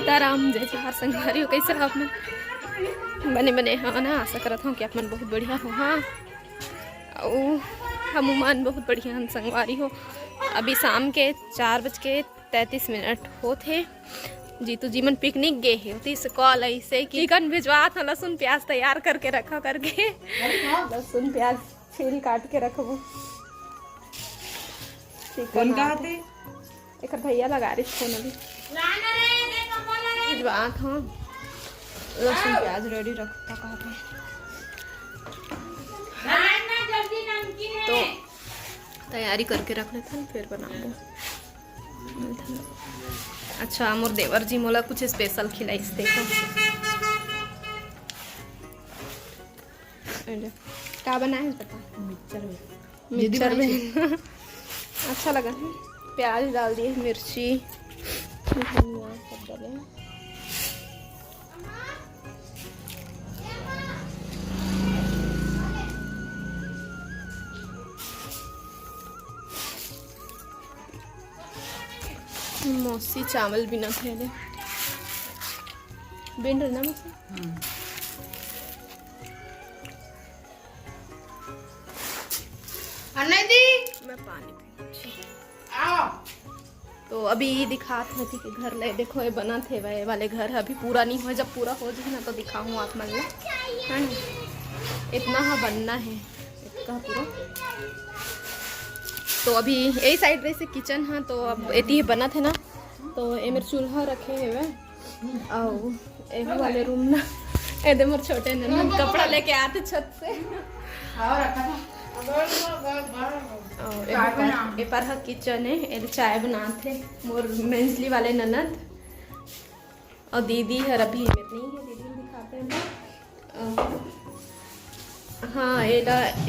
सीताराम जय जोहार संगवारी हो। कैसे आप मन बने बने हाँ ना। आशा करत हूँ कि आप मन बहुत बढ़िया हो। हाँ और हम मन बहुत बढ़िया हम संगवारी हो। अभी शाम के 4:33 हो थे। जीतू जी मन पिकनिक गए है। तीस कॉल ऐसे कि चिकन भिजवा था। लहसुन प्याज तैयार करके रखा करके लहसुन प्याज छील काट के रखो। चिकन एक भैया लगा रही फोन अभी भिजवा था। लहसुन प्याज रेडी रखता कहते तो तैयारी करके रख लेता फिर बनाऊंगा। अच्छा मोर देवर जी मोला कुछ स्पेशल खिलाइस। देखो क्या बना है पता। मिक्सचर में अच्छा लगा है। प्याज डाल दिए, मिर्ची धनिया सब डाले। मौसी चावल बिना खेले बिन रहना मौसी। मैं पानी पी। तो अभी दिखाते हैं कि घर ले देखो ये बना थे वह वाले घर अभी पूरा नहीं हुआ। जब पूरा हो जाए ना तो दिखाऊँ आप मन है ना। इतना हाँ बनना है इसका पूरा। तो अभी यही साइड रहे से किचन हाँ। तो अब एती बना थे ना तो ये मेरे चूल्हा रखे है वह और ये वाले रूम ना ये मोर छोटे ननद कपड़ा लेके आते छत से और ये पर किचन है। ये चाय बनाते मोर मेंजली वाले ननद और दीदी है अभी नहीं है। दीदी दिखाते हैं। हाँ ये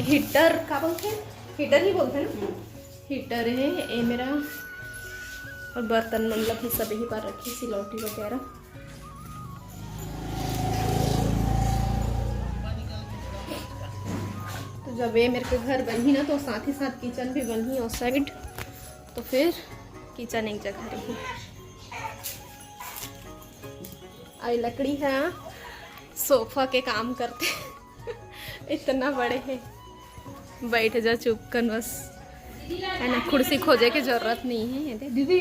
हीटर का बोलते हैं, हीटर ही बोलते हैं ना। हीटर है ये मेरा और बर्तन मतलब ही सब ही पर रखी सिलौटी वगैरह। तो जब ये मेरे के घर बनी ना तो साथ ही साथ किचन भी बनी उस साइड। तो फिर किचन एक जगह रही। आई लकड़ी है सोफा के काम करते इतना बड़े है। बैठ जा चुप कर बस है ना। कुर्सी खोजे की जरूरत नहीं है दीदी।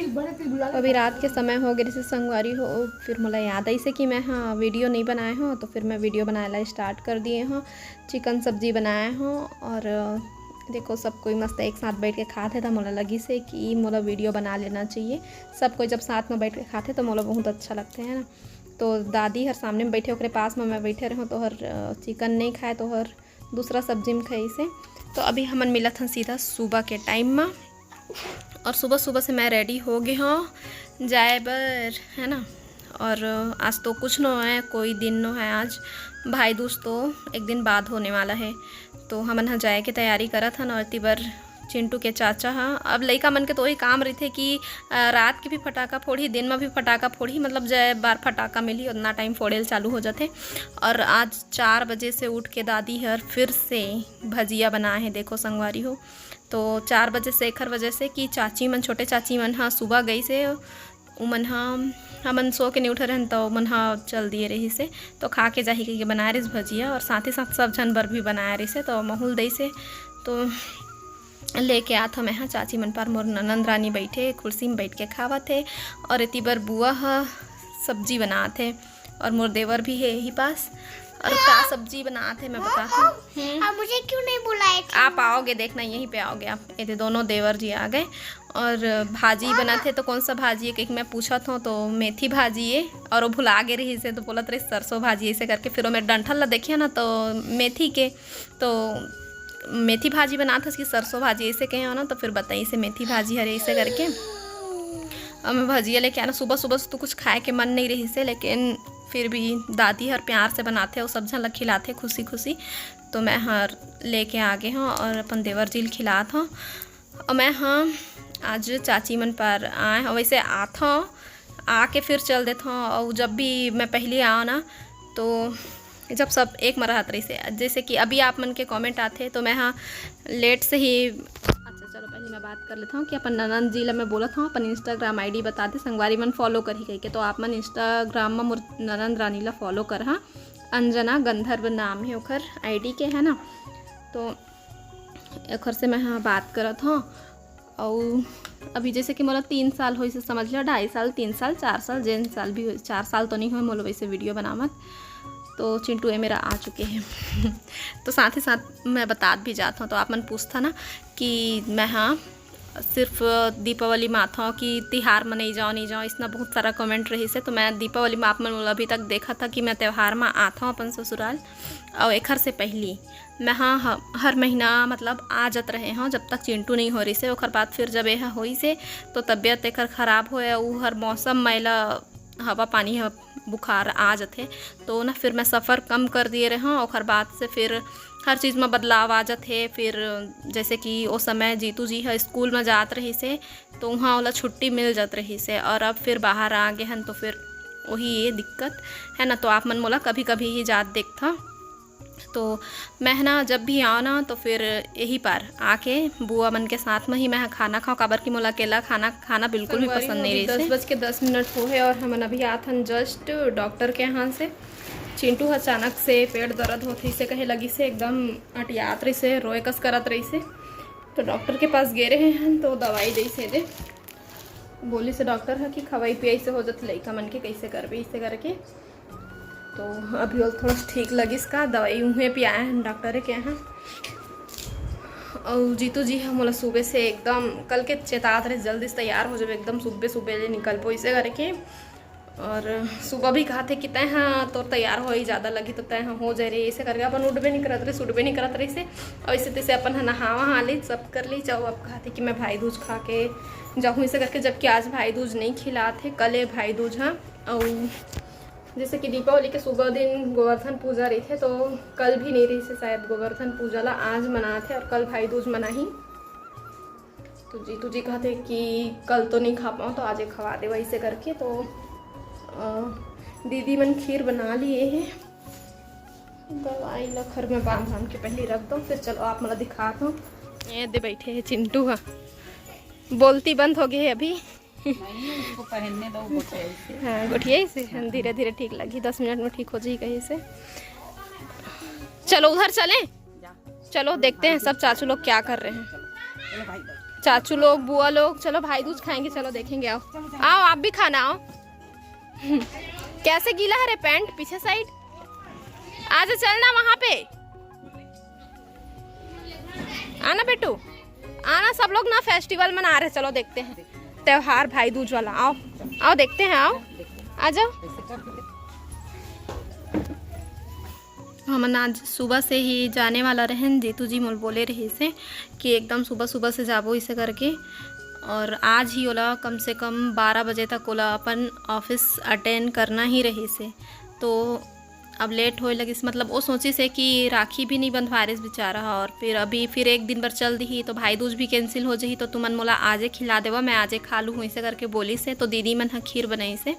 अभी रात के समय हो गए जैसे संगवारी हो। फिर मुझे याद आई से कि मैं हाँ वीडियो नहीं बनाए हो। तो फिर मैं वीडियो बनाना स्टार्ट कर दिए हूँ। चिकन सब्जी बनाए हो और देखो सब कोई मस्त एक साथ बैठ के खाते था। मुझे लगी से कि मोला वीडियो बना लेना चाहिए। सब कोई जब साथ में बैठ के खाते तो मोला बहुत अच्छा लगता है ना। तो दादी हर सामने में बैठे ओकरे पास में मैं बैठे रहूँ तो हर चिकन नहीं खाए तो हर दूसरा सब्जी में खाई से। तो अभी हमन मिला था सीधा सुबह के टाइम में और सुबह सुबह से मैं रेडी हो गई हूँ जाए बर है ना। और आज तो कुछ न है कोई दिन न है। आज भाई दूज तो एक दिन बाद होने वाला है। तो हमन यहाँ जाए के तैयारी करा था ना। तिबर चिंटू के चाचा हाँ अब लड़का मन के तो वही काम रही थे कि रात के भी फटाका फोड़ी दिन में भी फटाका फोड़ी। मतलब जय बार फटाका मिली उतना टाइम फोड़ेल चालू हो जाते। और आज 4 बजे से उठ के दादी हर फिर से भजिया बनाए हैं। देखो संगवारी हो। तो 4 बजे से 1 बजे से कि चाची मन छोटे चाची मन हाँ सुबह गई से उमन हाँ हमन सो के नहीं उठे रहन तो मन हाँ चल दिए रही से। तो खा के जाही के बनाए रही भजिया और साथ ही साथ सब जन बर भी बनाए रही से। तो माहौल दई से तो लेके आत हम यहाँ चाची मन पर। मोर ननंद रानी बैठे कुर्सी में बैठ के खावा थे और इतनी बार बुआ सब्जी बनाते और मोर देवर भी है यही पास। और क्या सब्जी बनाते मैं बताती हूँ। आप मुझे क्यों नहीं बुलाए थे? आप आओगे देखना यहीं पे आओगे आप। ये दोनों देवर जी आ गए और भाजी बनाते। तो कौन सा भाजी है कि मैं पूछा था तो मेथी भाजी है और वो भुला गए रही से। तो बोलत रही सरसों भाजी ऐसे करके। फिर वो मेरे डंठल ला देखिए ना तो मेथी के तो मेथी भाजी बना था कि सरसों भाजी ऐसे कहे हो ना। तो फिर बताइए से मेथी भाजी हरे ऐसे करके। और मैं भजिया लेके आना सुबह सुबह से तो कुछ खाए के मन नहीं रही से। लेकिन फिर भी दादी हर प्यार से बनाते और सब जन खिलाते खुशी खुशी। तो मैं हर लेके आ गए हूँ और अपन देवर जी खिलात हूँ। और मैं हाँ आज चाची मन पर आए और वैसे आत हूँ आके फिर चल देता हूँ। और जब भी मैं पहले आओ ना तो जब सब एक मरहत रही से जैसे कि अभी आप मन के कमेंट आते तो मैं हाँ लेट से ही। अच्छा चलो पहले मैं बात कर लेता हूँ कि अपन ननंद जी ला मैं बोला था अपन इंस्टाग्राम आईडी बता दे, संगवारी मन फॉलो कर ही कही के, तो आप मन इंस्टाग्राम में मोर ननंद रानी ला फॉलो कर हाँ। अंजना गंधर्व नाम है ओखर आईडी के, है ना। तो ओखर से मैं हाँ बात करत हूँ। और अभी जैसे कि मोला 3 साल हो से समझ लो, 2.5 साल 3 साल 4 साल जिन साल भी हो, 4 साल तो नहीं हुए मोला वैसे वीडियो बनावत। तो चिंटू ये मेरा आ चुके हैं तो साथ ही साथ मैं बता भी जाता हूँ। तो आप मन पूछता ना कि मैं हाँ सिर्फ दीपावली में आता हूँ कि तिहार में नहीं जाओ इतना बहुत सारा कमेंट रही से। तो मैं दीपावली में आप मन अभी तक देखा था कि मैं त्यौहार में आता हूँ अपन ससुराल। और एखर से पहली मैं हाँ हर महीना मतलब आ जात रहे हूँ जब तक चिंटू नहीं हो रही से। ओखर बाद फिर जब यह होई से तो तबीयत एखर ख़राब होए, उ हर मौसम मैला हवा पानी बुखार आ जाते, तो ना फिर मैं सफ़र कम कर दिए रहे हूँ। और बाद से फिर हर चीज़ में बदलाव आ जाते। फिर जैसे कि उस समय जीतू जी है स्कूल में जात रही से तो वहाँ वाला छुट्टी मिल जात रही से, और अब फिर बाहर आ गए हैं तो फिर वही ये दिक्कत है ना। तो आप मन मोला कभी कभी ही जात देखता। तो मैं ना जब भी आओ ना तो फिर यही पार आके बुआ मन के साथ में ही मैं खाना खाऊँ, काबर की मोला अकेला खाना बिल्कुल भी पसंद नहीं रही। 10:10 हो है और हम अभी आत हन जस्ट डॉक्टर के यहाँ से। चिंटू अचानक से पेट दर्द होती से कहे लगी से एकदम अटियात रही से, रोए कस करत रही से। तो डॉक्टर के पास गे रहे हैं तो दवाई दी से दे बोली से डॉक्टर है कि खवाई पियाई से हो जाती लड़का मन के कैसे करबे इसे करके। तो अभी और थोड़ा ठीक लगी इसका दवाई उन्हें पियाए हैं डॉक्टर के यहाँ। और जीतू जी है मोला सुबह से एकदम कल के चेतात रहे जल्दी से तैयार हो जाए एकदम सुबह निकल पो इसे करके। और सुबह भी कहा थे कि तय हाँ तो तैयार हो ही ज़्यादा लगी तो तय हाँ हो जाए रही ऐसे करके अपन उठबे नहीं करत रहे सुटबे नहीं करत रही से। और इसे तैसे अपन नहा वहा ली सब कर ली जाओ। अब कहा थे कि मैं भाई दूज खा के जाऊँ इसे करके, जबकि आज भाई दूज नहीं खिला थे, कल है भाई दूज। हाँ और जैसे कि दीपावली के सुबह दिन गोवर्धन पूजा रही थे तो कल भी नहीं रही से शायद गोवर्धन पूजा ला आज मना थे और कल भाई दूज मना ही। तो जीतू जी कहते कि कल तो नहीं खा पाऊँ तो आज खवा दे वैसे करके। तो दीदी मन खीर बना लिए हैं, दवाई लखर में बांध के पहले रख दो फिर चलो आप मतलब दिखा दो। ये दे बैठे हैं चिंटू का बोलती बंद हो गई है अभी नहीं उसको पहनने दो गोठिया से। हाँ गोठिया से धीरे धीरे ठीक लगी, 10 मिनट में ठीक हो जाएगी कहीं से। चलो उधर चलें, चलो देखते हैं सब चाचू लोग क्या कर रहे हैं। चाचू लोग बुआ लोग चलो भाई दूज खाएंगे, चलो देखेंगे। आओ आओ आप भी खाना आओ। कैसे गीला है रे पैंट पीछे साइड, आज चलना वहां पे आना बेटू आना। सब लोग ना फेस्टिवल मना रहे, चलो देखते हैं त्योहार भाई दूज वाला। आओ आओ देखते हैं, आओ आ जाओ। हम आज सुबह से ही जाने वाला रहें, जीतू जी मोल बोले रही से कि एकदम सुबह से जाबो इसे करके। और आज ही ओला कम से कम 12 बजे तक ओला अपन ऑफिस अटेंड करना ही रही से। तो अब लेट होए लगी मतलब वो सोची से कि राखी भी नहीं बंधवा रहे बेचारा। और फिर अभी फिर एक दिन भर चल दी तो भाई दूज भी कैंसिल हो जाही। तो तुमन मोला आजे खिला देवा, मैं आजे खा लूँ ऐसे करके बोली से। तो दीदी मन खीर बनाई से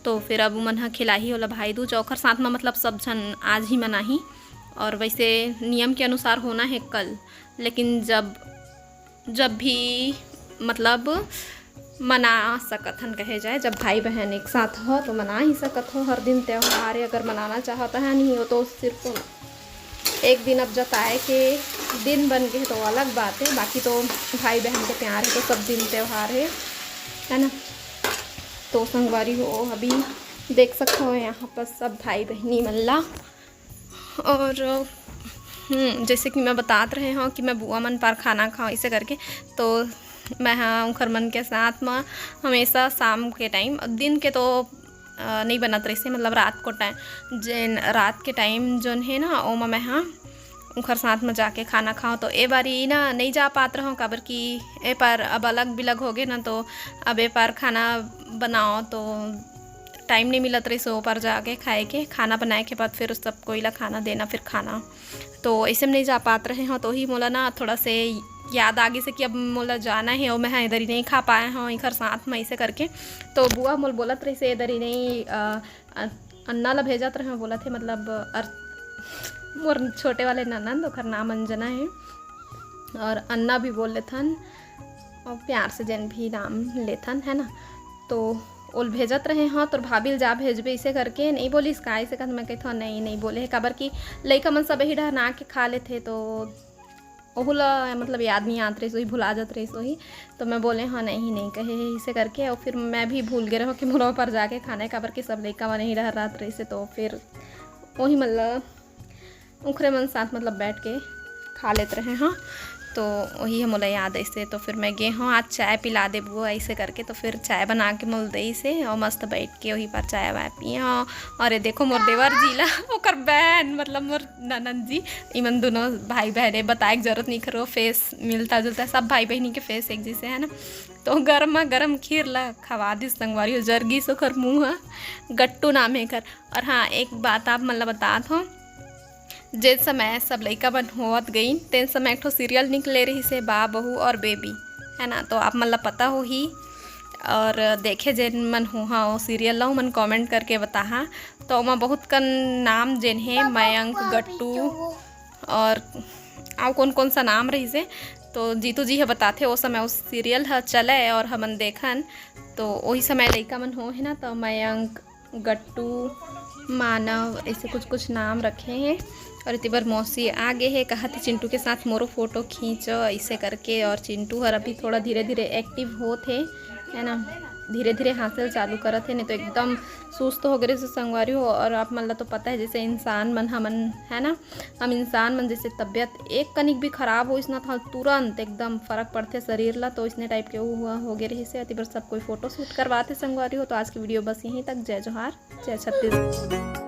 तो फिर अब मन खिलाई होला भाई दूज और साथ में मतलब सब जन आज ही मनाही। और वैसे नियम के अनुसार होना है कल, लेकिन जब भी मतलब मना सकत हन कहे जाए, जब भाई बहन एक साथ हो तो मना ही सकत हो। हर दिन त्यौहार अगर मनाना चाहता है नहीं हो तो सिर्फ एक दिन अब जताए के दिन बन गए तो अलग बात है, बाकी तो भाई बहन के प्यार है तो सब दिन त्यौहार है ना। तो संगवारी हो अभी देख सकते हो यहाँ पर सब भाई बहनी मल्ला। और जैसे कि मैं बतात रहे हूँ कि मैं बुआ मन पर खाना खाऊँ इसे करके। तो मैं हाँ उनकर मन के साथ में हमेशा शाम के टाइम, दिन के तो नहीं बनत रही से मतलब रात के टाइम जोन है ना वो मैं हाँ उनकर साथ में जाके खाना खाऊँ। तो ए बारी ना नहीं जा पात रहा हूँ काबर कि ए पार अब अलग बिलग हो गए ना, तो अब ए पार खाना बनाओ तो टाइम नहीं मिलत रही। सो पर जाके खाए के खाना बनाए के बाद फिर सब कोई ला खाना देना फिर खाना, तो ऐसे में नहीं जा पात रहे हो। तो ही मोला ना थोड़ा से याद आगे से कि अब मोला जाना है और मैं इधर ही नहीं खा पाया हूँ इधर साथ में ऐसे करके। तो बुआ मोल बोलत रही से इधर ही नहीं अन्ना ला भेजत रहे बोला थे मतलब मोर छोटे वाले ननंद ओखर नाम अंजना है। और अन्ना भी बोल लेथन और प्यार से जन भी नाम लेथन है ना, तो ओल भेजत रहे हाँ तोर भाभी जा भेजबे इसे करके, नहीं बोली इसका ऐसे कर, मैं कहता नहीं बोले है काबर कि लइका मन सब ही ढहना के खा लेते, तो ओहुला मतलब याद नहीं आत रही, सोही भुला जात रही सोही, तो मैं बोले हाँ नहीं कहे इसे करके, और फिर मैं भी भूल गए रहो कि मुरवा पर जाके खाना है काबर कि सब लइका मन नहीं रह रात रही से, तो फिर वही मतलब उखरे मन साथ मतलब बैठ के खा लेते रहे हाँ, तो वही हम याद ऐसे, तो फिर मैं गए हाँ आज चाय पिला दे बुआ ऐसे करके, तो फिर चाय बना के मोल दई से और मस्त बैठ के वही पर चाय वाय पिए हाँ। और ये देखो मोर देवर जीला ओकर बहन मतलब मोर ननद जी, इमन दोनों भाई बहने बताए की जरूरत नहीं करो, फेस मिलता जुलता है, सब भाई बहनी के फेस एक जैसे है ना। तो गर्मा गर्म खीर ला खवा दी संगवारी जरगी सो कर मुँह गट्टू नाम है कर। और हाँ एक बात आप मतलब बतात हो, जिस समय सब लइका बन होवत गई तेन समय एक ठो सीरियल निकले रही से बा बहू और बेबी है ना, तो आप मतलब पता हो ही और देखे जेन मन हो हाँ वो सीरियल ला मन कमेंट करके बताहा। तो वहाँ बहुत कन नाम जेन है मयंक गट्टू और आओ कौन सा नाम रही से, तो जीतू जी है बताते वो समय उस सीरियल है चले और हमन देखन, तो वही समय लइका मन हो है ना, तो मयंक गट्टू मानव ऐसे कुछ नाम रखे हैं। और इतनी बार मौसी आगे है कहा थी चिंटू के साथ मोरो फोटो खींचो ऐसे करके, और चिंटू हर अभी थोड़ा धीरे धीरे एक्टिव होते है ना, धीरे धीरे हासिल चालू करत है, नहीं तो एकदम सुस्त हो गए से संगवारी हो। और आप मतलब तो पता है जैसे इंसान मन हमन है ना, हम इंसान मन जैसे तबीयत एक कनिक भी खराब हो इसना था तुरंत एकदम फर्क पड़ते शरीर ला, तो इसने टाइप के हुआ हो गए रही से। अति सब कोई फोटो शूट करवाते संगवारी हो। तो आज की वीडियो बस यहीं तक। जय जोहार, जय छत्तीसगढ़।